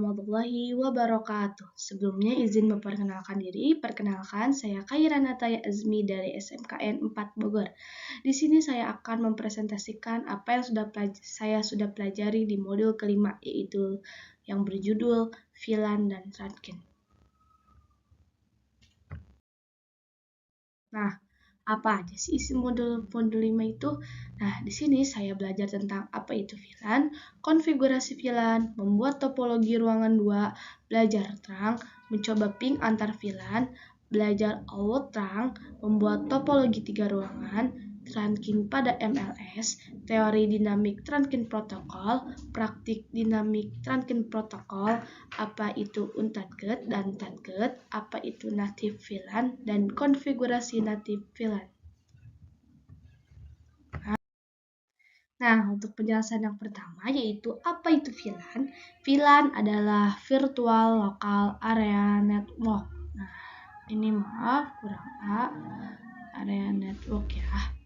warahmatullahi wabarakatuh. Sebelumnya izin memperkenalkan diri. Perkenalkan, saya Khaira Nataya Azmi dari SMKN 4 Bogor. Di sini saya akan mempresentasikan apa yang saya sudah pelajari di modul kelima, yaitu yang berjudul VLAN dan Trunken. Nah, apa aja sih isi modul 5 itu? Nah, di sini saya belajar tentang apa itu VLAN, konfigurasi VLAN, membuat topologi ruangan 2, belajar terang, mencoba ping antar VLAN, belajar out terang, membuat topologi 3 ruangan, trunking pada MLS, teori dinamik trunking protokol, praktik dinamik trunking protokol, apa itu untarget dan target, apa itu native VLAN, dan konfigurasi native VLAN. Nah, untuk penjelasan yang pertama yaitu apa itu VLAN. VLAN adalah Virtual Local Area Network. Nah, ini maaf kurang area network ya.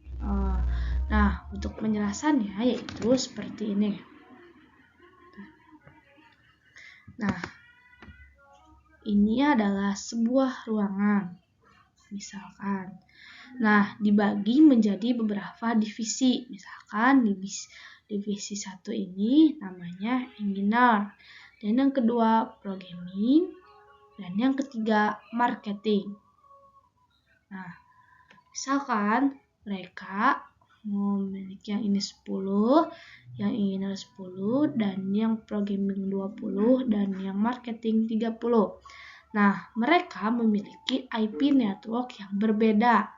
Nah, untuk penjelasannya yaitu seperti ini. Nah, ini adalah sebuah ruangan, misalkan. Nah, dibagi menjadi beberapa divisi. Misalkan divisi 1 ini namanya engineer, dan yang kedua programming, dan yang ketiga marketing. Nah, misalkan mereka memiliki yang ini 10, yang engineer 10, dan yang programming 20, dan yang marketing 30. Nah, mereka memiliki IP network yang berbeda.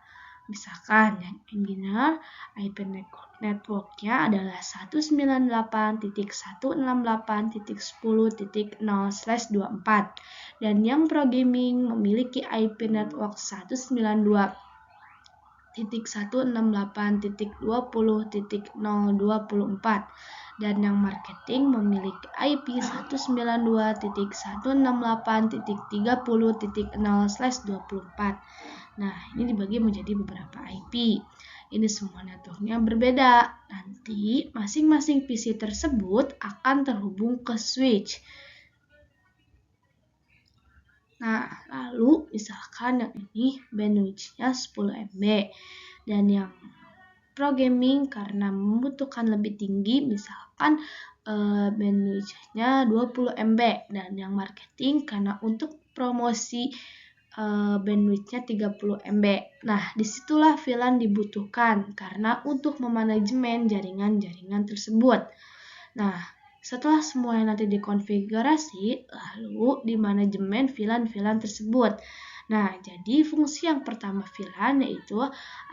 Misalkan yang engineer IP networknya adalah 198.168.10.0/24, dan yang programming memiliki IP network 192.168.20.024, dan yang marketing memiliki IP 192.168.30.0/24. Nah, ini dibagi menjadi beberapa IP. Ini semua networknya berbeda. Nanti masing-masing PC tersebut akan terhubung ke switch. Nah, lalu misalkan yang ini bandwidth-nya 10 MB, dan yang programming karena membutuhkan lebih tinggi, misalkan bandwidth-nya 20 MB, dan yang marketing karena untuk promosi bandwidth-nya 30 MB. Nah, disitulah VLAN dibutuhkan karena untuk memanajemen jaringan-jaringan tersebut. Nah, setelah semuanya nanti dikonfigurasi, lalu dimanajemen VLAN-VLAN tersebut. Nah, jadi fungsi yang pertama VLAN yaitu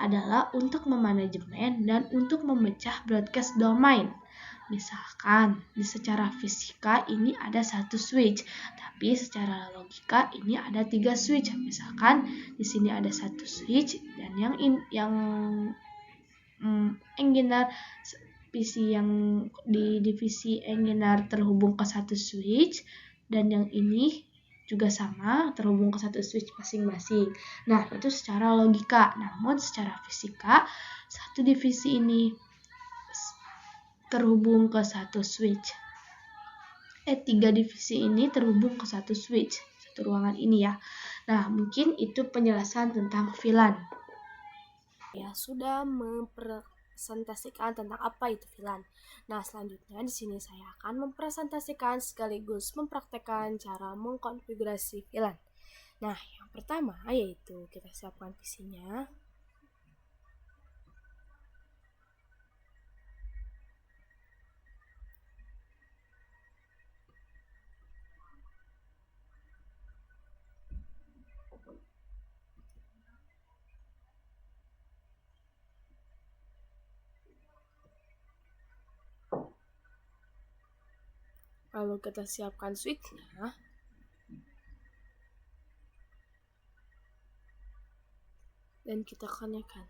adalah untuk memanajemen dan untuk memecah broadcast domain. Misalkan secara fisika ini ada satu switch, tapi secara logika ini ada 3 switch. Misalkan di sini ada satu switch, dan yang engineer PC yang di divisi engineer terhubung ke satu switch, dan yang ini juga sama terhubung ke satu switch masing-masing. Nah, itu secara logika. Namun secara fisika satu divisi ini terhubung ke satu switch. 3 divisi ini terhubung ke satu switch, satu ruangan ini ya. Nah, mungkin itu penjelasan tentang VLAN. Ya, sudah mempresentasikan tentang apa itu VLAN. Nah, selanjutnya di sini saya akan mempresentasikan sekaligus mempraktekkan cara mengkonfigurasi VLAN. Nah, yang pertama yaitu kita siapkan PC-nya. Lalu kita siapkan switch-nya. Dan kita konekkan.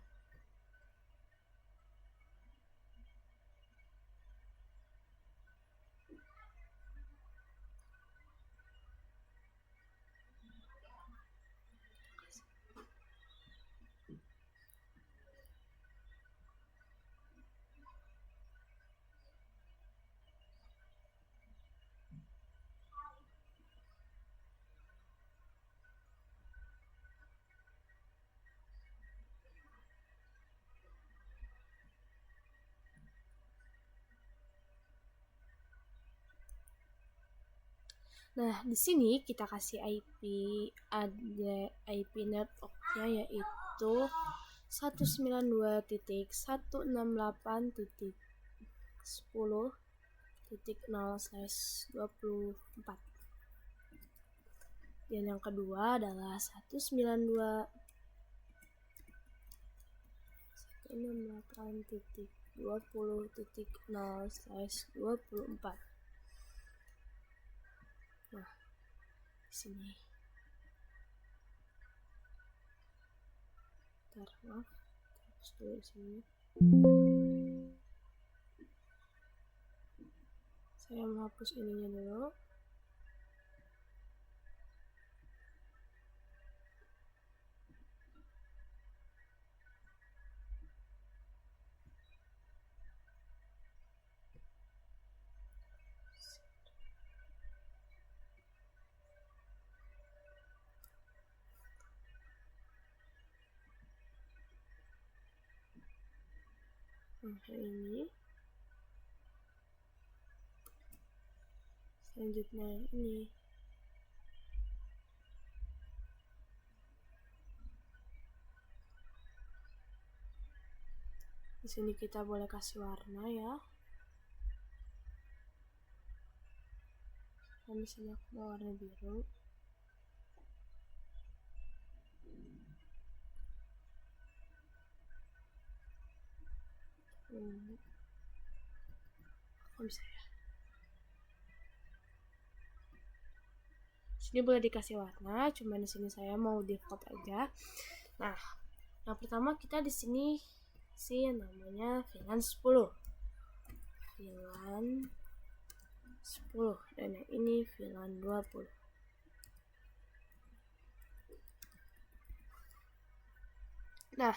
Nah, di sini kita kasih IP, ada IP networknya yaitu 192.168.10.0/24. Dan yang kedua adalah 192.168.20.0/24. Nah, di sini. Maaf, terus dulu di sini. Saya menghapus ininya dulu. Nah, ini. Selanjutnya ini. Di sini kita boleh kasih warna ya. Dan di sini aku mau warna biru. Bisa ya. Sini boleh dikasih warna, cuma di sini saya mau default aja. Nah, yang pertama kita di sini namanya VLAN 10. VLAN 10 dan yang ini VLAN 20. Nah,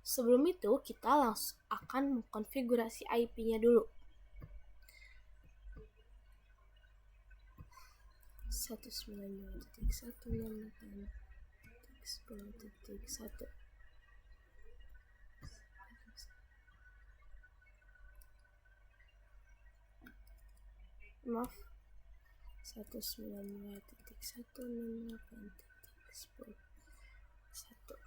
sebelum itu kita langsung akan mengkonfigurasi IP-nya dulu. 192.168.10.1. Maaf, 192.168.10.1.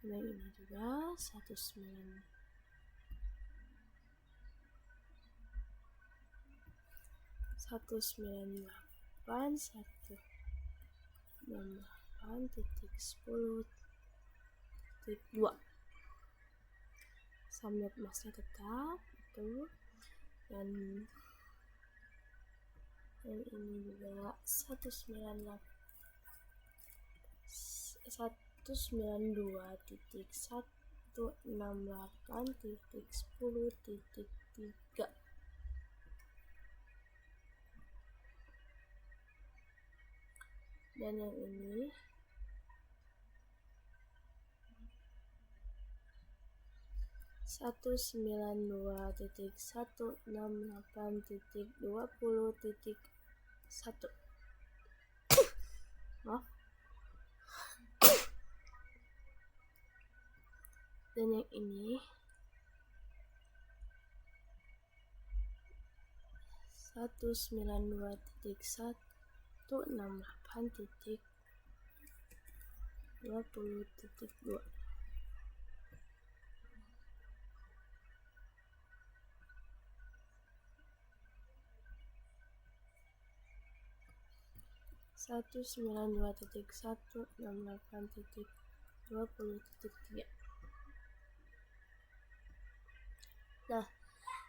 Nah, ini juga 198.10.2. Subnet masknya tetap itu. Dan yang ini juga 192.168.10.3. Dan yang ini 192.168.20.1. Maaf. Dan yang ini 192.168.20.2. 192.168.20.3. Nah,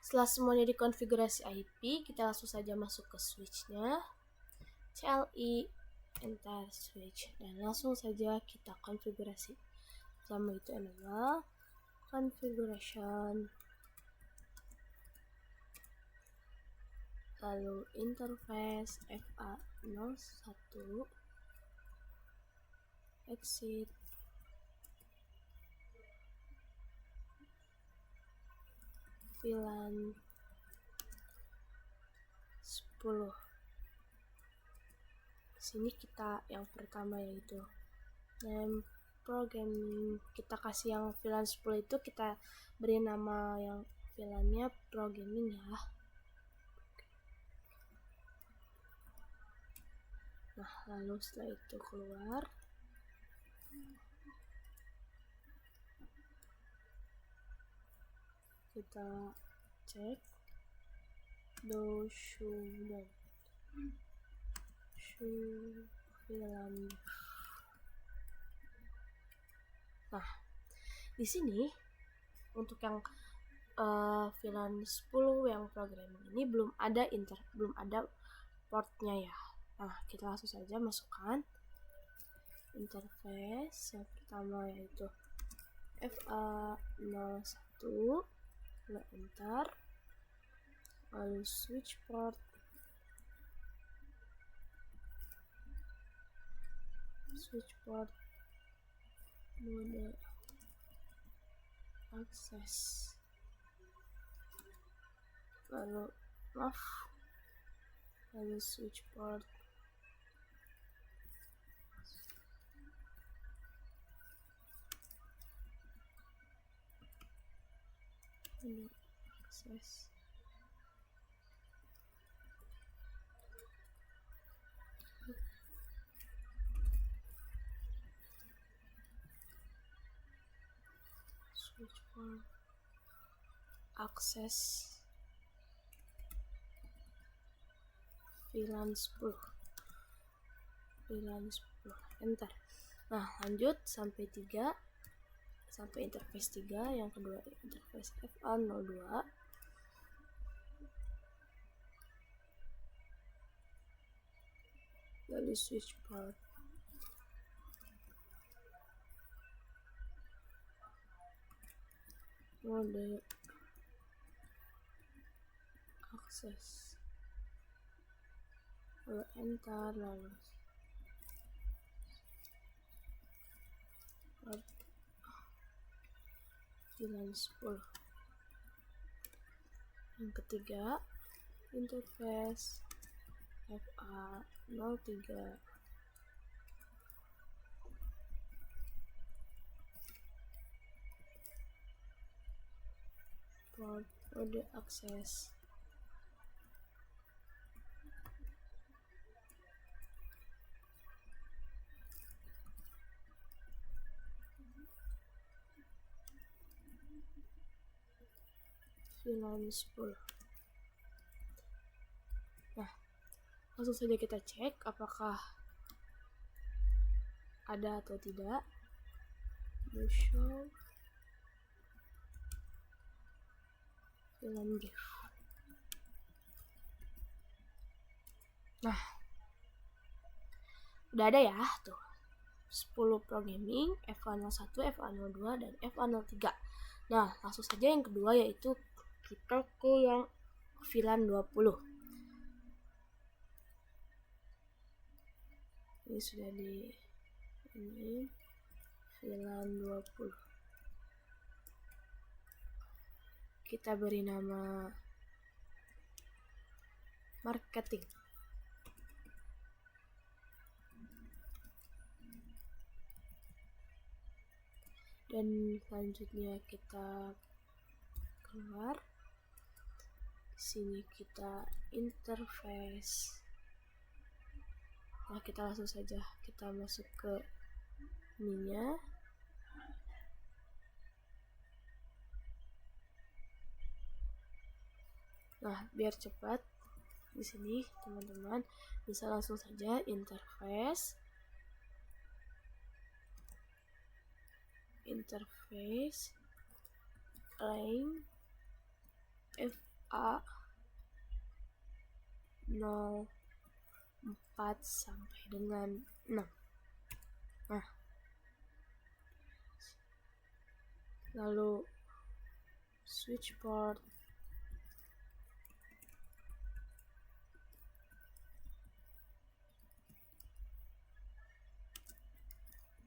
setelah semuanya dikonfigurasi IP, kita langsung saja masuk ke switch-nya. CLI, enter switch, dan langsung saja kita konfigurasi. Pertama itu adalah configuration, lalu interface FA01, exit, VLAN 10. Sini kita yang pertama yaitu name programming. Kita kasih yang VLAN 10 itu kita beri nama yang VLAN-nya programming ya. Nah, lalu setelah itu keluar, kita cek do show film. Nah, di sini untuk yang VLAN 10 yang programming ini belum ada portnya ya. Nah, kita langsung saja masukkan interface. Yang pertama yaitu FA01, lalu enter, lalu switch port, mode akses, lalu switch port, akses, switch port, akses VLAN 10, enter. Nah, lanjut sampai interface 3, yang kedua interface FA02, lalu switch port, mode akses, lalu enter, lalu VLAN 10. Yang ketiga interface FA03, port mode akses, VLAN 10. Nah, langsung saja kita cek apakah ada atau tidak. Show VLAN brief. Nah, udah ada ya tuh 10 programming, FA01, FA02, dan FA03. Nah, langsung saja yang kedua yaitu kita ke yang VLAN 20. Ini sudah ini VLAN 20. Kita beri nama marketing. Dan selanjutnya kita keluar. Di sini kita interface. Nah, kita langsung saja kita masuk ke ininya. Nah, biar cepat di sini teman-teman bisa langsung saja interface line FA04 sampai dengan 6. Nah, lalu switch port,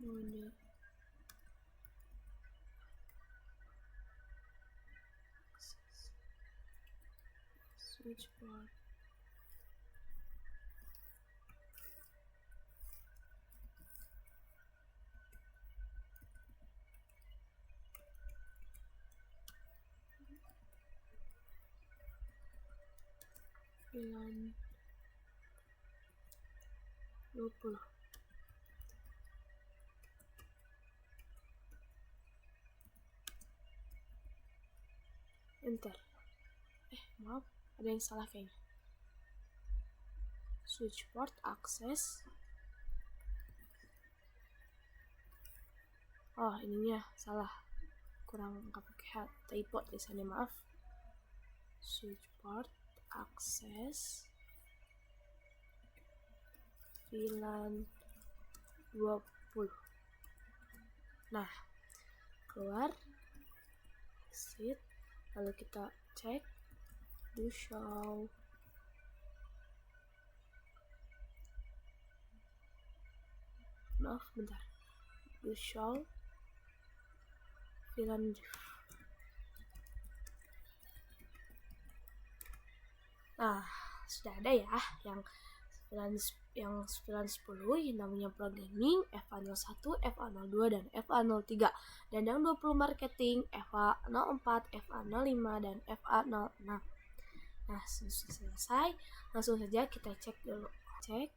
mode switch port, VLAN 20. Enter. Maaf, ada yang salah kayaknya. Switch port akses. Oh, ininya salah. Kurang nggak pakai typo tulisannya, maaf. Switch port akses VLAN 20. Nah, keluar, exit, lalu kita cek do show. Maaf, bentar. Do show VLAN. Nah, sudah ada ya yang 910 yang namanya programming, FA01, FA02, dan FA03. Dan yang 20 marketing, FA04, FA05, dan FA06. Nah, selesai. Langsung saja kita cek dulu. Cek.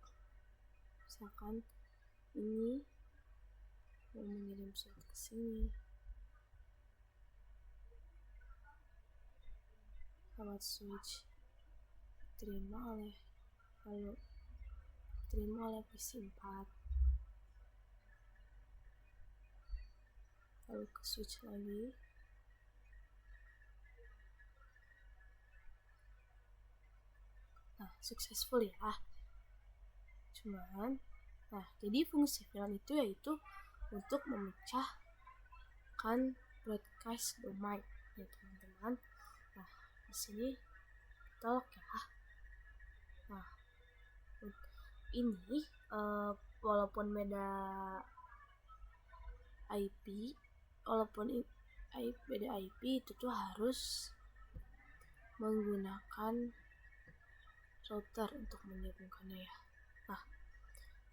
Misalkan ini mau mengirim surat ke sini. Lewat switch terima oleh PC 4, lalu ke switch lagi, nah successful ya. Cuman, nah jadi fungsi VLAN itu yaitu untuk memecahkan broadcast domain ya teman-teman. Nah di sini kita lock ya. Nah ini walaupun beda IP, beda IP itu tuh harus menggunakan router untuk menyambungkannya ya. Nah,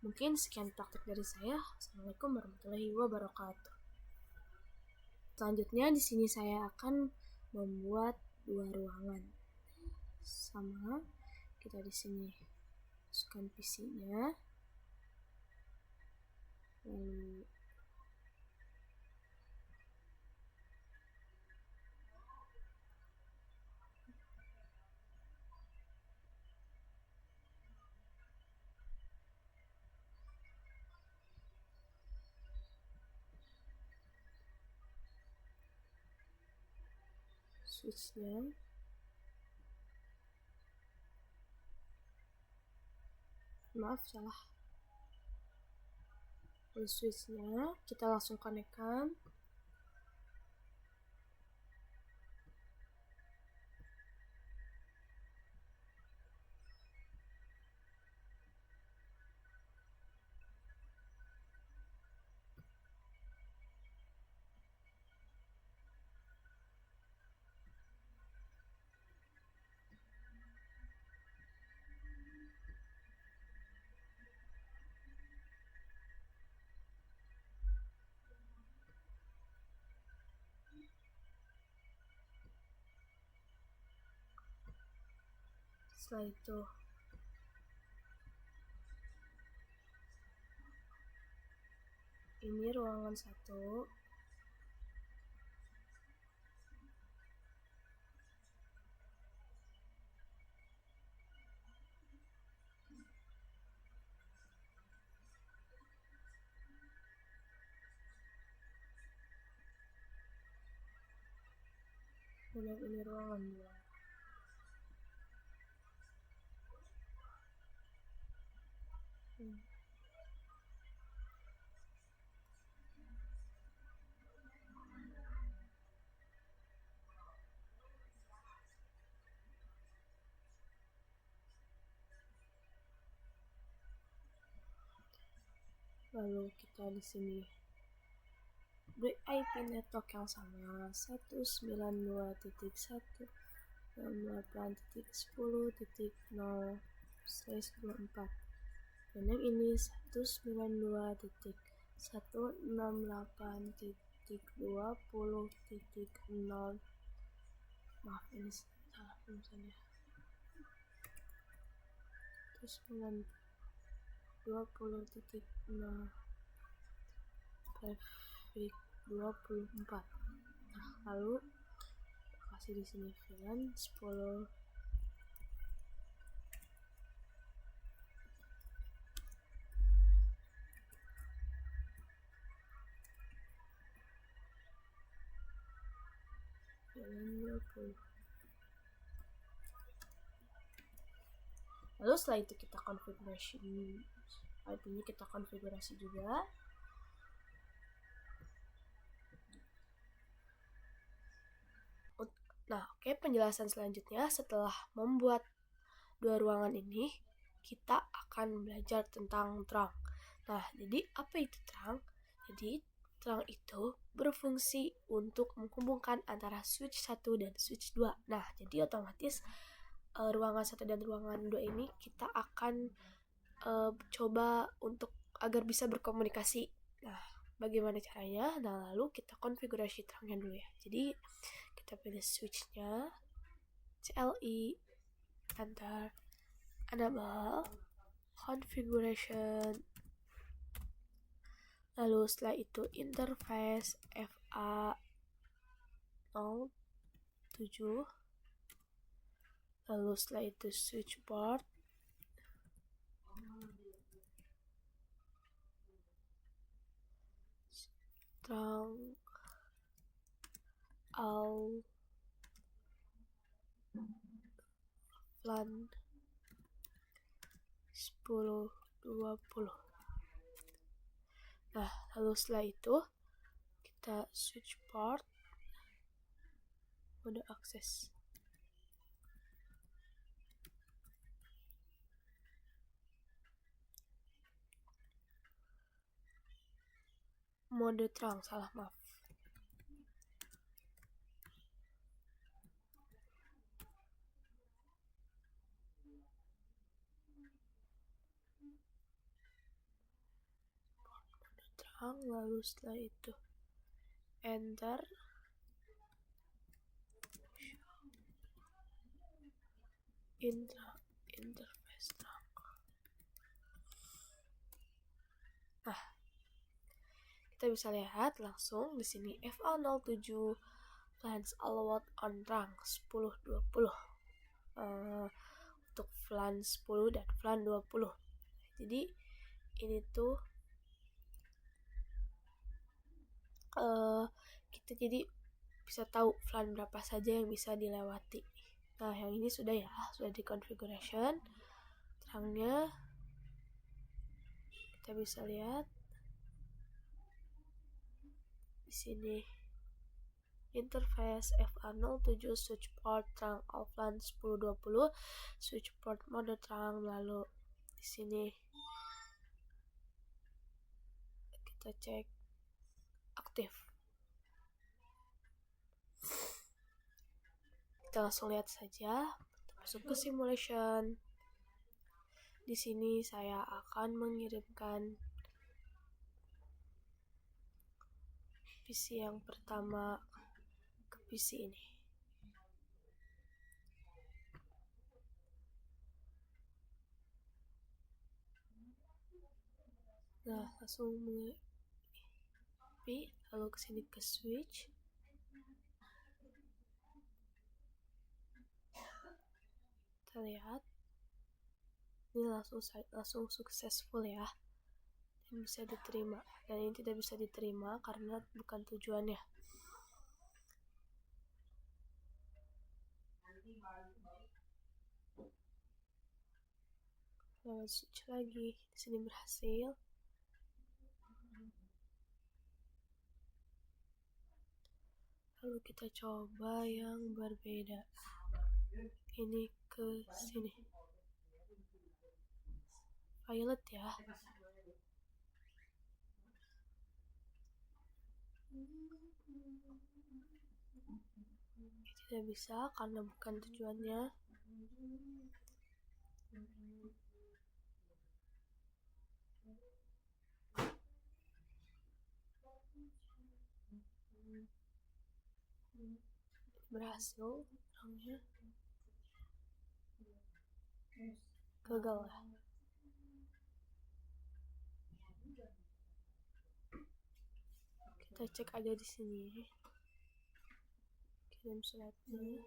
mungkin sekian praktek dari saya. Assalamualaikum warahmatullahi wabarakatuh. Selanjutnya di sini saya akan membuat 2 ruangan. Sama kita di sini masukkan PC-nya. Lalu switch-nya. Maaf, salah. Lalu switch-nya kita langsung connect-kan. Setelah itu ini ruangan 1. Kemudian ini ruangan 2. Lalu kita di sini beri IP network yang sama 192.168.10.24. Dan yang ini 192.168.20.0. Maaf, ini salah tulisannya. 20.0 traffic 24. Nah, lalu kasih di sini VLAN 10. VLAN 20. Lalu setelah itu kita konfigurasi IP-nya, kita konfigurasi juga. Nah, oke, penjelasan selanjutnya setelah membuat dua ruangan ini, kita akan belajar tentang trunk. Nah, jadi apa itu trunk? Jadi, trunk itu berfungsi untuk menghubungkan antara switch 1 dan switch 2. Nah, jadi otomatis ruangan 1 dan ruangan 2 ini kita akan coba untuk agar bisa berkomunikasi. Nah, bagaimana caranya? Nah, lalu kita konfigurasi trunknya dulu ya. Jadi, kita pilih switchnya, CLI, enter, enable, configuration, lalu setelah itu interface FA07, lalu setelah itu switch port, trunk, all, LAN 1020. Nah, lalu setelah itu kita switch port, mode akses. Mode trunk, salah, maaf. Lalu setelah itu enter, interface trunk. Nah, kita bisa lihat langsung di sini FA07 flange allowed on trunk 1020 untuk flange 10 dan flange 20. Jadi ini tuh kita jadi bisa tahu flan berapa saja yang bisa dilewati. Nah, yang ini sudah di configuration terangnya. Kita bisa lihat di sini interface FA07 switch port trunk all flan 1020 switch port mode trunk. Lalu di sini kita cek aktif. Kita langsung lihat saja. Kita masuk ke simulation. Di sini saya akan mengirimkan PC yang pertama ke PC ini. Nah, langsung lalu ke sini ke switch. Kita lihat ini langsung successful ya, dan bisa diterima. Dan ini tidak bisa diterima karena bukan tujuannya. Lalu switch lagi, di sini berhasil. Lalu kita coba yang berbeda. Ini ke sini. Pilot ya. Tidak bisa karena bukan tujuannya. Berhasil orangnya. Gagal ya. Kita cek aja di sini. Kirim suratnya.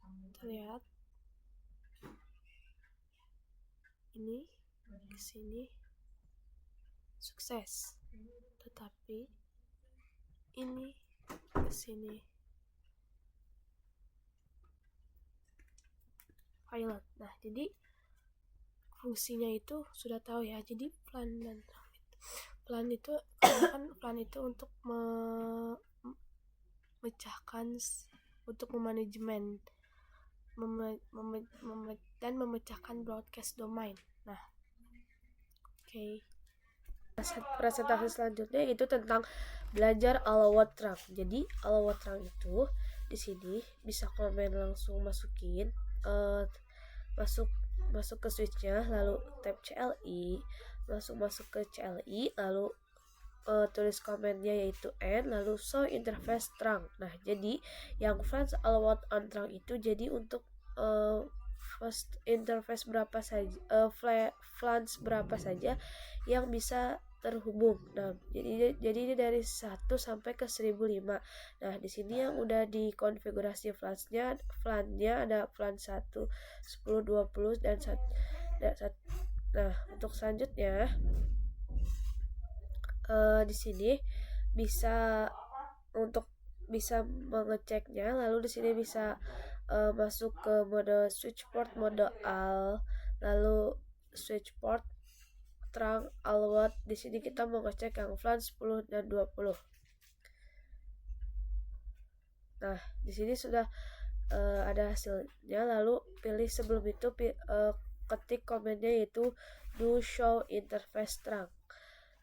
Kita lihat. Ini ke sini sukses. Tetapi ini ke sini pilot. Nah, jadi fungsinya itu sudah tahu ya. Jadi plan itu kan plan itu untuk memecahkan, untuk memanajemen dan memecahkan broadcast domain. Nah, oke. Presentasi selanjutnya itu tentang belajar ala Watrang. Jadi ala Watrang itu di sini bisa komen langsung masukin masuk ke switchnya, lalu tab CLI, masuk ke CLI, lalu tulis komennya yaitu N, lalu show interface terang. Nah, jadi yang flange allowed on terang itu jadi untuk first interface berapa saja, flange berapa saja yang bisa terhubung. Nah, jadi ini dari 1 sampai ke 1005. Nah, di sini yang udah dikonfigurasi flange-nya ada flange 1, 10, 20 dan 1. Nah, untuk selanjutnya di sini bisa mengeceknya, lalu di sini bisa masuk ke mode switch port, mode AL, lalu switch port terang allowed. Di sini kita mau ngecek yang flange 10 dan 20. Nah, di sini sudah ada hasilnya, lalu pilih sebelum itu ketik komennya yaitu do show interface terang.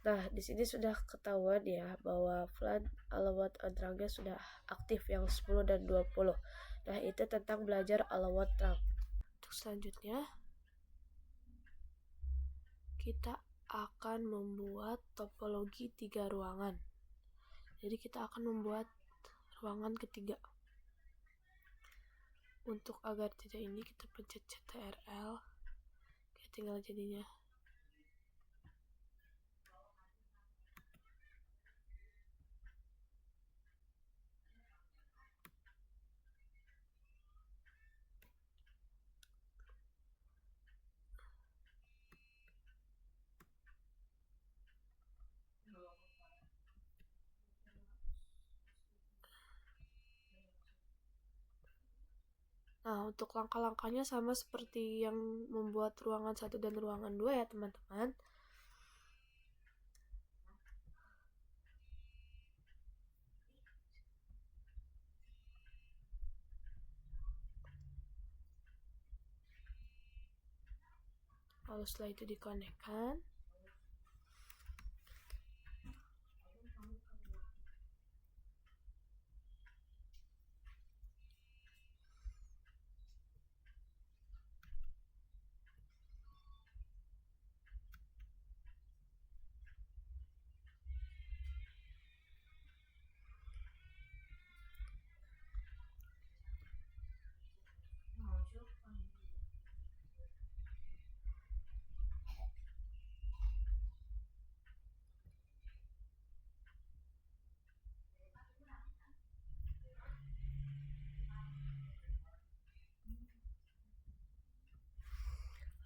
Nah, di sini sudah ketahuan ya bahwa flange allowed on terangnya sudah aktif yang 10 dan 20. Nah, itu tentang belajar allowed terang. Untuk selanjutnya kita akan membuat topologi 3 ruangan. Jadi kita akan membuat ruangan ketiga. Untuk agar tidak ini kita pencet CTRL. Oke, tinggal jadinya. Nah, untuk langkah-langkahnya sama seperti yang membuat ruangan 1 dan ruangan 2 ya, teman-teman. Lalu setelah itu dikonekkan.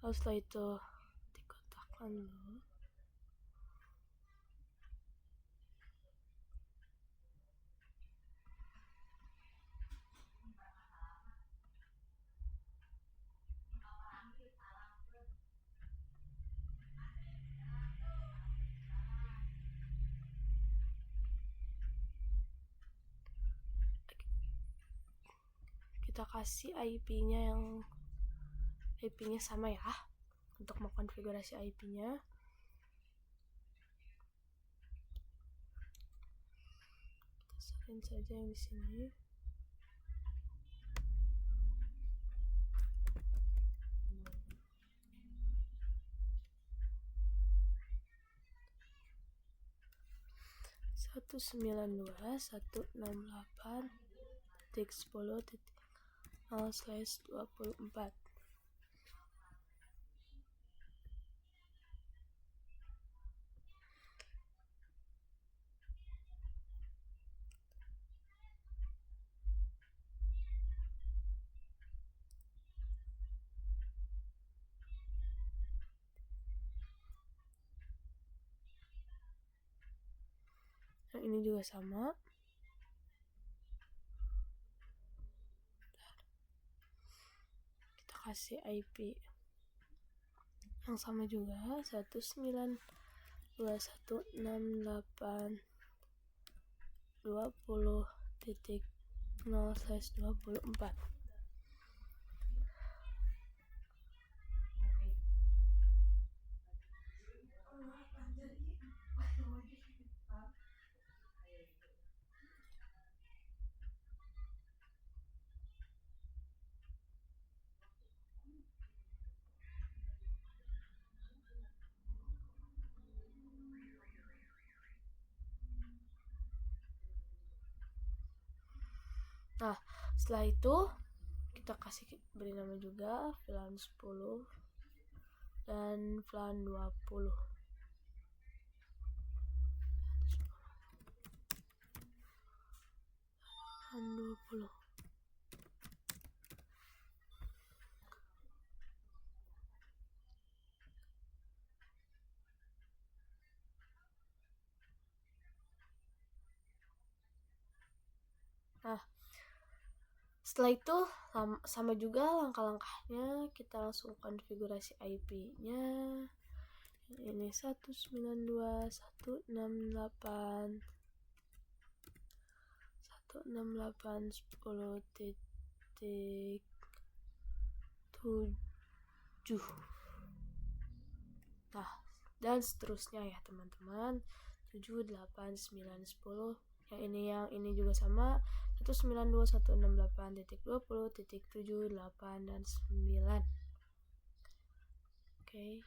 Lalu setelah itu dikotakkan dulu. Kita kasih IP-nya sama ya untuk mengkonfigurasi IP-nya. Kita serahin saja yang di sini. Satu 192.168.10.0/24. Yang ini juga sama. Kita kasih IP yang sama juga, 192.168.20.0/24. Nah, setelah itu kita beri nama juga VLAN 10 dan VLAN 20. VLAN 20. Nah, setelah itu sama juga langkah-langkahnya, kita langsung konfigurasi IP-nya. Ini 168.10.10.7. Nah, dan seterusnya ya teman-teman. 7, 8, 9, 10. Yang ini juga sama. 192.168.20.7, 8, dan 9. Oke.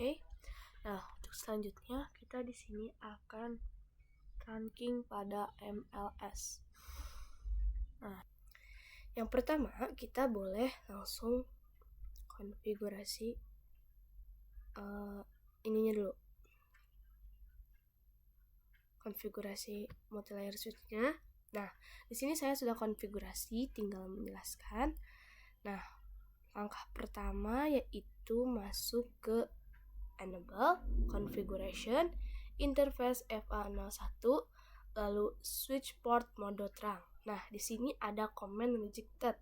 Oke. Nah, untuk selanjutnya kita di sini akan trunking pada MLS. Nah, yang pertama kita boleh langsung konfigurasi ininya dulu. Konfigurasi multilayer switch-nya. Nah, di sini saya sudah konfigurasi, tinggal menjelaskan. Nah, langkah pertama yaitu masuk ke Enable, Configuration, Interface FA01, lalu Switch Port Mode Trunk. Nah, di sini ada command rejected.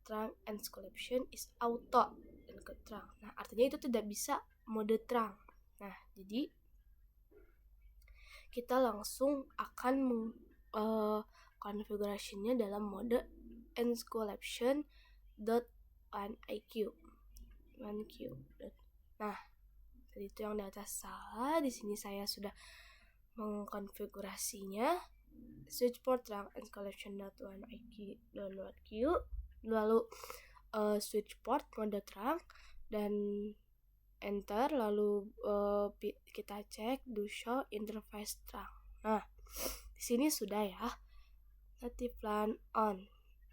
Trunk Encryption is auto encrypt trunk. Nah, artinya itu tidak bisa mode trunk. Nah, jadi kita langsung akan konfigurasinya dalam mode encryption.1IQ. Nah, itu yang di atas salah. Di sini saya sudah mengkonfigurasinya. Switch port trunk encryption.1IQ, lalu switch port mode trunk, dan enter, lalu kita cek do show interface terang. Nah, di sini sudah ya. Native LAN on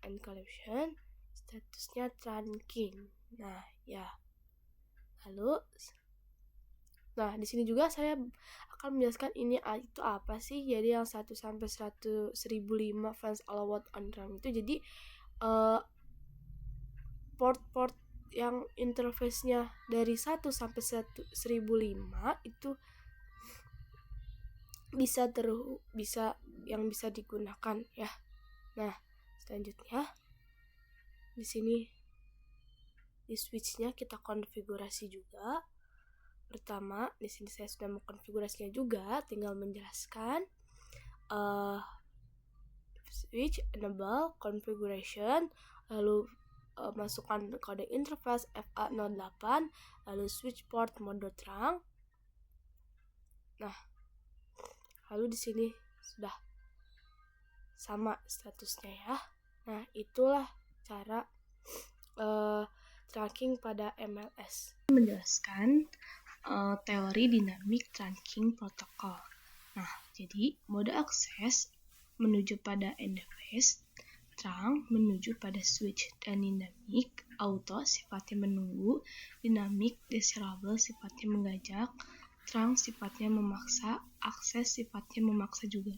encryption, statusnya trunking. Nah, ya. Lalu di sini juga saya akan menjelaskan ini itu apa sih. Jadi yang 1 sampai 1005 fans allowed on RAM itu jadi port-port yang interface-nya dari 1 sampai 1005 itu bisa digunakan ya. Nah, selanjutnya di sini di switch-nya kita konfigurasi juga. Pertama, di sini saya sudah mengkonfigurasinya juga, tinggal menjelaskan switch enable configuration, lalu masukkan kode interface FA08, lalu switch port mode terang. Nah, lalu di sini sudah sama statusnya ya. Nah, itulah cara trunking pada MLS. Menjelaskan teori dinamik trunking protokol. Nah, jadi mode akses menuju pada interface, trunk menuju pada switch, dan dinamik auto sifatnya menunggu, dinamik desirable sifatnya mengajak, trunk sifatnya memaksa, akses sifatnya memaksa juga.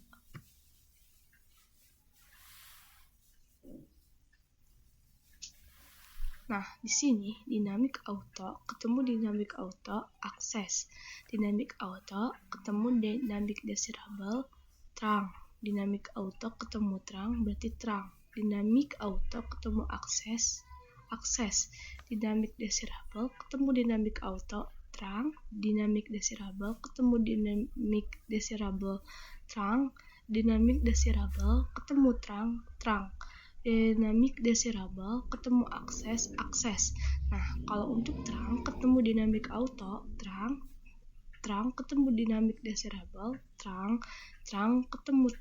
Nah, di sini dinamik auto ketemu dinamik auto akses, dinamik auto ketemu dinamik desirable terang, dinamik auto ketemu terang berarti terang, dinamik auto ketemu akses, dinamik desirable ketemu dinamik auto terang, dinamik desirable ketemu dinamik desirable terang, dinamik desirable ketemu terang. Dinamik desirable ketemu akses. Nah, kalau untuk terang ketemu dinamik auto, terang ketemu dinamik desirable, terang ketemu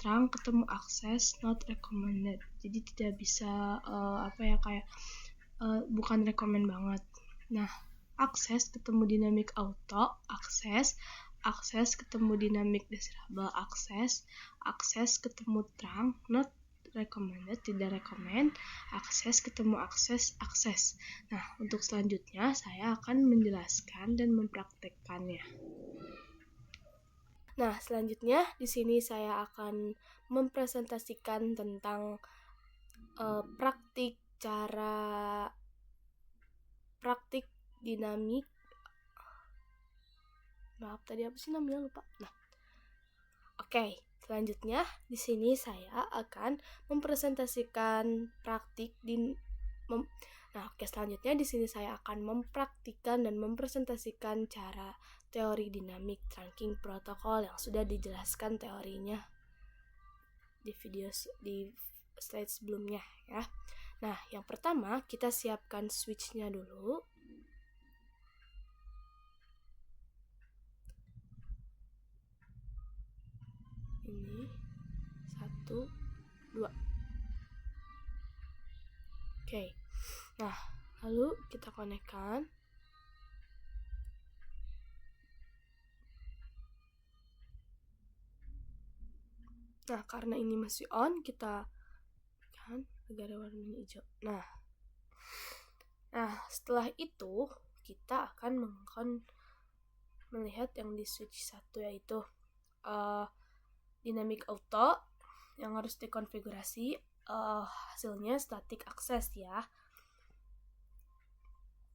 terang ketemu akses, not recommended. Jadi tidak bisa bukan recommend banget. Nah, akses ketemu dinamik auto, akses ketemu dinamik desirable, akses ketemu terang, not recommended, tidak recommend, akses ketemu akses. Nah, untuk selanjutnya saya akan menjelaskan dan mempraktekkannya. Nah, selanjutnya di sini saya akan mempresentasikan tentang praktik dinamik. Maaf, tadi apa sih namanya, lupa. Nah, oke. Selanjutnya di sini saya akan mempresentasikan selanjutnya di sini saya akan mempraktikkan dan mempresentasikan cara teori dinamik trunking protokol yang sudah dijelaskan teorinya di slide sebelumnya ya. Nah, yang pertama kita siapkan switch-nya dulu. Ini 1, 2. Oke. Nah, lalu kita konekkan. Nah, karena ini masih on, kita kan agar warnanya hijau. Nah, setelah itu kita akan melihat yang di switch 1 yaitu dinamik auto yang harus dikonfigurasi, hasilnya static access ya.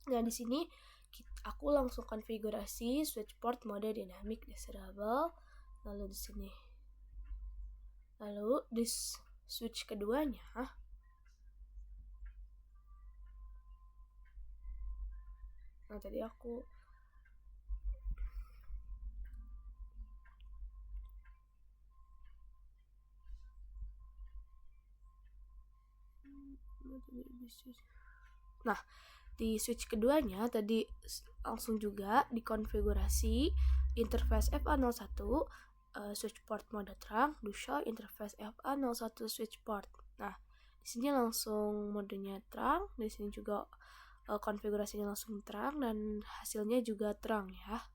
Nah, di sini aku langsung konfigurasi switch port mode dynamic desirable. Lalu di switch keduanya tadi aku di switch keduanya tadi langsung juga dikonfigurasi interface FA01, switch port mode terang, do show interface FA01 switch port. Nah, di sini langsung modenya terang, di sini juga konfigurasinya langsung terang dan hasilnya juga terang ya.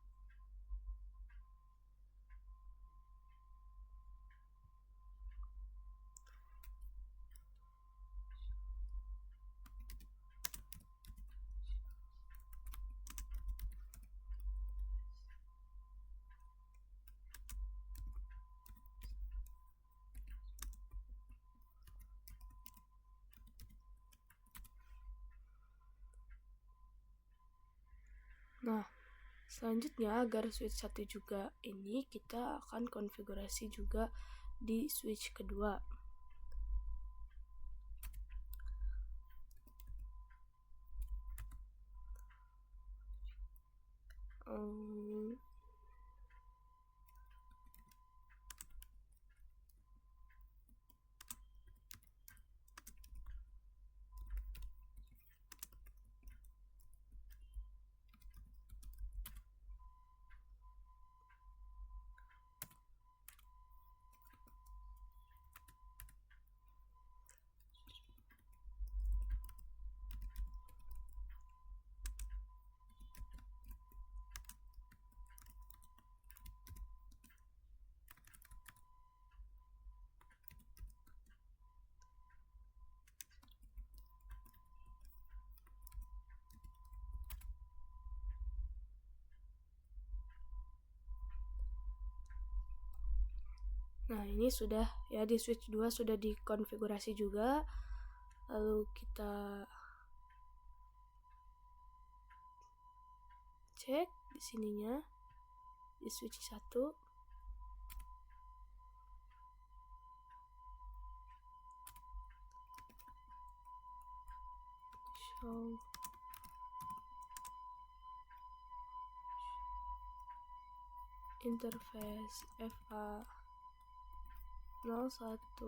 Nah, selanjutnya agar switch 1 juga ini kita akan konfigurasi juga di switch kedua. Nah, ini sudah ya, di switch 2 sudah dikonfigurasi juga. Lalu kita cek di sininya di switch 1. Show interface FA01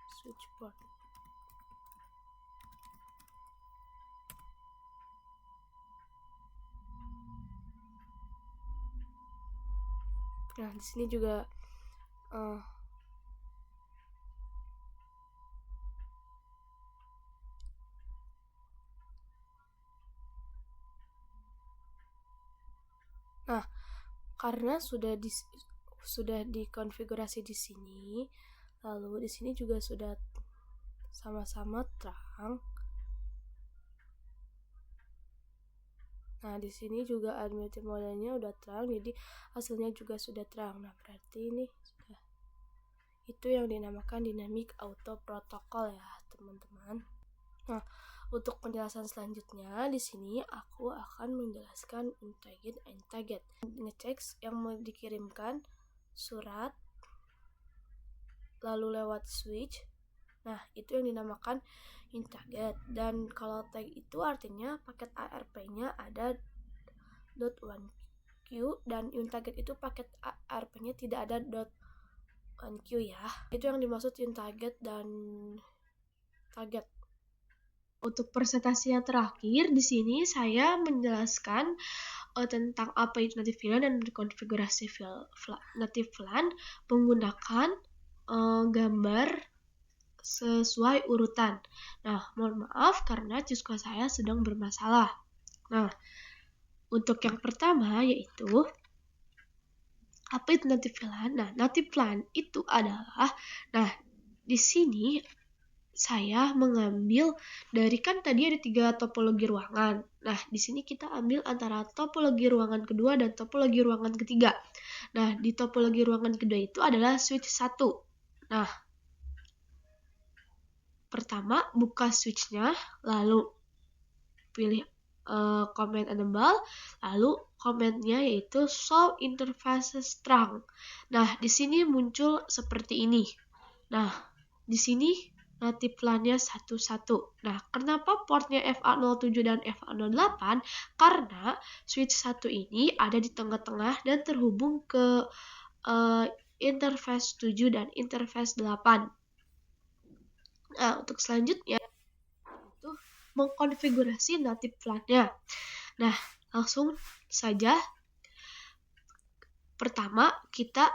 switch port. Nah, di sini juga nah, karena sudah dikonfigurasi di sini, lalu di sini juga sudah sama-sama terang. Nah, di sini juga admitted modenya udah terang, jadi hasilnya juga sudah terang. Nah, berarti ini sudah, itu yang dinamakan dynamic auto protocol ya, teman-teman. Nah, untuk penjelasan selanjutnya di sini aku akan menjelaskan untarget and target. Ngecek yang mau dikirimkan surat lalu lewat switch. Nah, itu yang dinamakan untarget. Dan kalau tag itu artinya paket ARP-nya ada .1Q dan untarget itu paket ARP-nya tidak ada .1Q ya. Itu yang dimaksud untarget dan target. Untuk presentasi yang terakhir di sini saya menjelaskan tentang apa itu native VLAN dan konfigurasi native VLAN menggunakan gambar sesuai urutan. Nah, mohon maaf karena Cisco saya sedang bermasalah. Nah, untuk yang pertama yaitu apa itu native VLAN? Nah, native VLAN itu adalah, di sini saya mengambil dari, kan tadi ada 3 topologi ruangan. Nah, di sini kita ambil antara topologi ruangan kedua dan topologi ruangan ketiga. Nah, di topologi ruangan kedua itu adalah switch 1. Nah, pertama buka switchnya, lalu pilih command enable, lalu commandnya yaitu show interface strong. Nah, di sini muncul seperti ini. Nah, di sini native VLAN-nya 11. Nah, kenapa portnya FA07 dan FA08? Karena switch 1 ini ada di tengah-tengah dan terhubung ke interface 7 dan interface 8. Nah, untuk selanjutnya itu mengkonfigurasi native VLAN-nya. Nah, langsung saja. Pertama, kita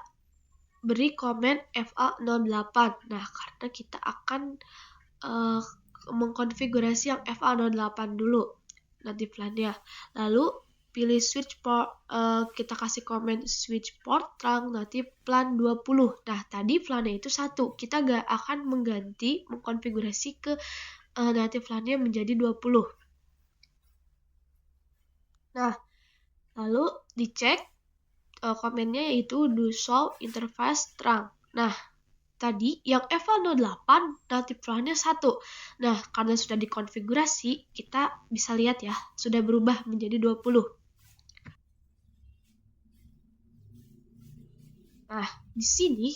beri komen FA08. Nah, karena kita akan mengkonfigurasi yang FA08 dulu. native LAN-nya. Lalu pilih switch port, kita kasih komen switch port trunk native LAN 20. Nah, tadi LAN-nya itu 1. Kita gak akan mengkonfigurasi ke native LAN-nya menjadi 20. Nah, lalu dicek komennya yaitu do show interface trunk. Nah, tadi yang FL08 native LAN-nya 1. Nah, karena sudah dikonfigurasi, kita bisa lihat ya, sudah berubah menjadi 20. Nah, di sini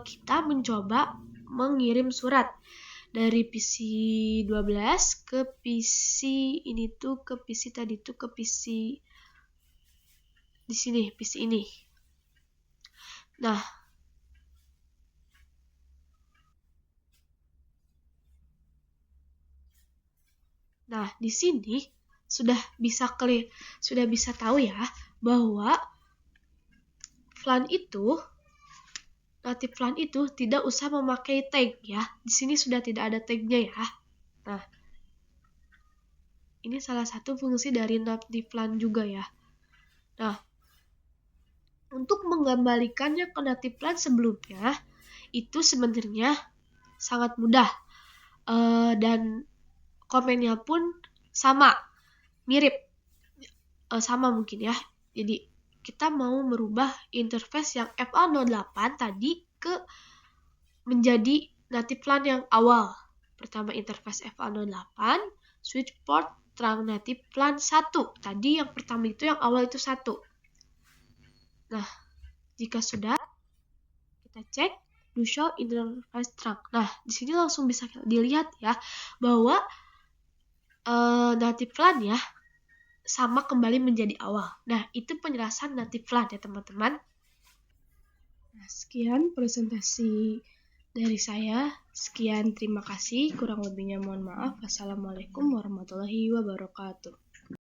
kita mencoba mengirim surat dari PC 12 ke PC ini tuh, ke PC tadi tuh, ke PC di sini, PC ini. Nah, di sini sudah bisa tahu ya bahwa native LAN itu tidak usah memakai tag ya. Di sini sudah tidak ada tagnya ya. Nah, ini salah satu fungsi dari native LAN juga ya. Nah, untuk mengembalikannya ke native LAN sebelumnya, itu sebenarnya sangat mudah. Dan komennya pun sama, mirip. Sama mungkin ya. Jadi, kita mau merubah interface yang FL08 tadi ke menjadi native LAN yang awal. Pertama interface FL08, switch port trunk native LAN 1. Tadi yang pertama itu, yang awal itu 1. Nah, jika sudah, kita cek do show interface trunk. Nah, di sini langsung bisa dilihat ya bahwa native LAN ya sama kembali menjadi awal. Nah, itu penjelasan native LAN ya teman-teman. Nah, sekian presentasi dari saya. Sekian, terima kasih. Kurang lebihnya mohon maaf. Wassalamualaikum warahmatullahi wabarakatuh.